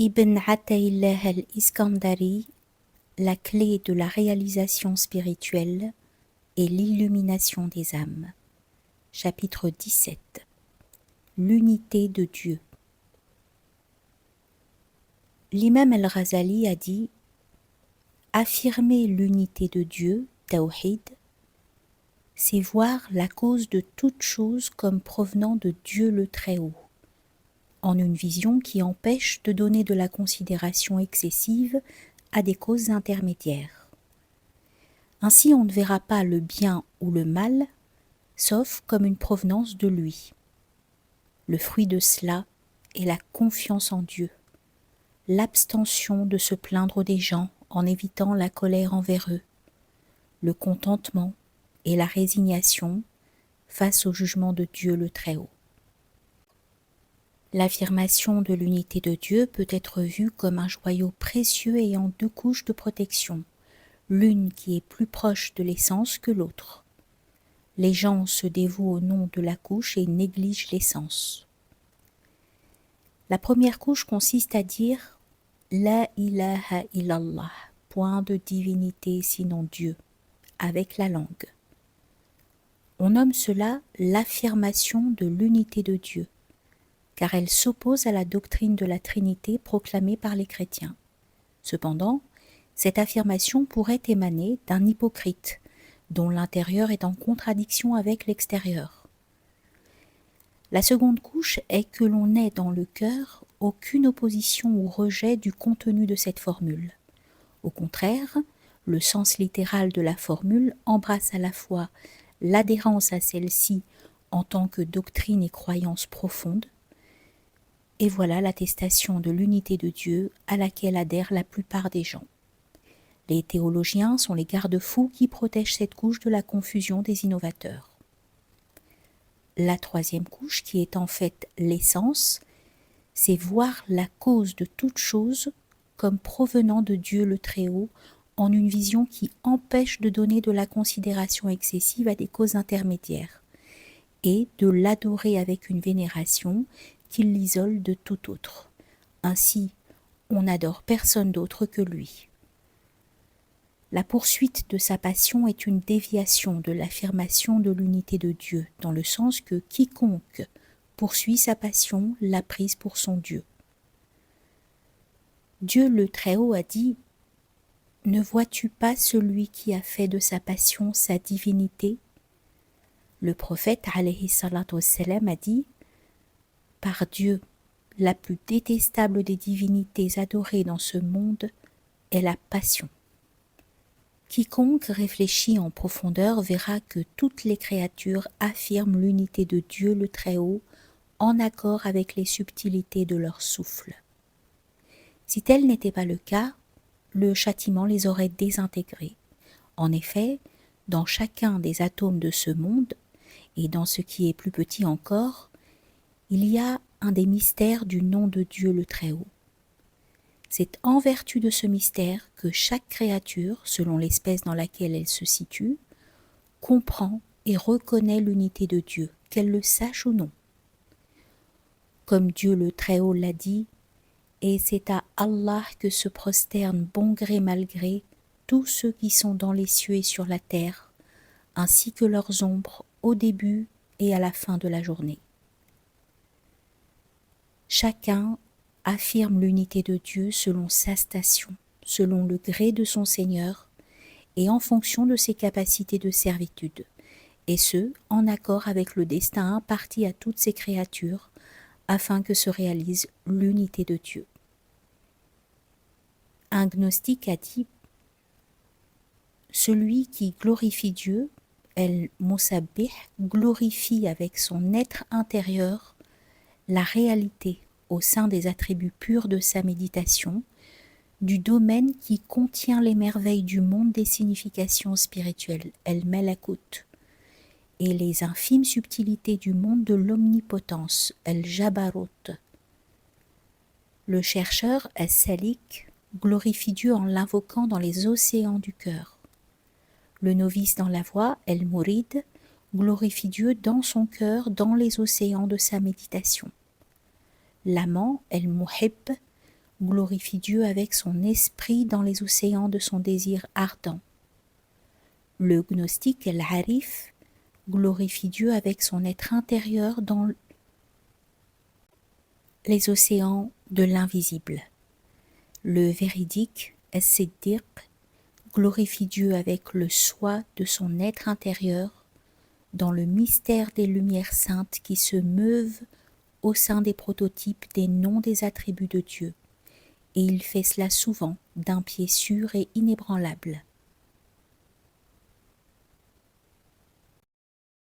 Ibn Ataillah al-Iskandari, la clé de la réalisation spirituelle et l'illumination des âmes. Chapitre 17. L'unité de Dieu. L'imam al-Ghazali a dit « Affirmer l'unité de Dieu, Tawhid, c'est voir la cause de toute chose comme provenant de Dieu le Très-Haut, en une vision qui empêche de donner de la considération excessive à des causes intermédiaires. Ainsi on ne verra pas le bien ou le mal, sauf comme une provenance de lui. Le fruit de cela est la confiance en Dieu, l'abstention de se plaindre des gens en évitant la colère envers eux, le contentement et la résignation face au jugement de Dieu le Très-Haut. L'affirmation de l'unité de Dieu peut être vue comme un joyau précieux ayant deux couches de protection, l'une qui est plus proche de l'essence que l'autre. Les gens se dévouent au nom de la couche et négligent l'essence. La première couche consiste à dire « La ilaha illallah », point de divinité sinon Dieu, avec la langue. On nomme cela l'affirmation de l'unité de Dieu, car elle s'oppose à la doctrine de la Trinité proclamée par les chrétiens. Cependant, cette affirmation pourrait émaner d'un hypocrite, dont l'intérieur est en contradiction avec l'extérieur. La seconde couche est que l'on n'ait dans le cœur aucune opposition ou rejet du contenu de cette formule. Au contraire, le sens littéral de la formule embrasse à la fois l'adhérence à celle-ci en tant que doctrine et croyance profonde, et voilà l'attestation de l'unité de Dieu à laquelle adhèrent la plupart des gens. Les théologiens sont les garde-fous qui protègent cette couche de la confusion des innovateurs. La troisième couche, qui est en fait l'essence, c'est voir la cause de toute chose comme provenant de Dieu le Très-Haut en une vision qui empêche de donner de la considération excessive à des causes intermédiaires et de l'adorer avec une vénération qui l'isole de tout autre. Ainsi, on n'adore personne d'autre que lui. La poursuite de sa passion est une déviation de l'affirmation de l'unité de Dieu, dans le sens que quiconque poursuit sa passion l'a prise pour son Dieu. Dieu le Très-Haut a dit « Ne vois-tu pas celui qui a fait de sa passion sa divinité ?» Le prophète alayhi salatu wassalam a dit « Par Dieu, la plus détestable des divinités adorées dans ce monde est la passion. » Quiconque réfléchit en profondeur verra que toutes les créatures affirment l'unité de Dieu le Très-Haut en accord avec les subtilités de leur souffle. Si tel n'était pas le cas, le châtiment les aurait désintégrés. En effet, dans chacun des atomes de ce monde, et dans ce qui est plus petit encore, il y a un des mystères du nom de Dieu le Très-Haut. C'est en vertu de ce mystère que chaque créature, selon l'espèce dans laquelle elle se situe, comprend et reconnaît l'unité de Dieu, qu'elle le sache ou non. Comme Dieu le Très-Haut l'a dit, et c'est à Allah que se prosternent bon gré mal gré tous ceux qui sont dans les cieux et sur la terre, ainsi que leurs ombres au début et à la fin de la journée. Chacun affirme l'unité de Dieu selon sa station, selon le gré de son Seigneur et en fonction de ses capacités de servitude, et ce, en accord avec le destin imparti à toutes ses créatures, afin que se réalise l'unité de Dieu. Un gnostique a dit « Celui qui glorifie Dieu, el-Musabbih, glorifie avec son être intérieur la réalité au sein des attributs purs de sa méditation, du domaine qui contient les merveilles du monde des significations spirituelles, el-Malakut, et les infimes subtilités du monde de l'omnipotence, el-Jabarut. Le chercheur, el-Salik, glorifie Dieu en l'invoquant dans les océans du cœur. Le novice dans la voie, el-Murid, glorifie Dieu dans son cœur, dans les océans de sa méditation. L'amant, el-Muhib, glorifie Dieu avec son esprit dans les océans de son désir ardent. Le gnostique, Al-Harif, glorifie Dieu avec son être intérieur dans les océans de l'invisible. Le véridique, As-Siddiq, glorifie Dieu avec le soi de son être intérieur dans le mystère des lumières saintes qui se meuvent au sein des prototypes des noms des attributs de Dieu, et il fait cela souvent d'un pied sûr et inébranlable.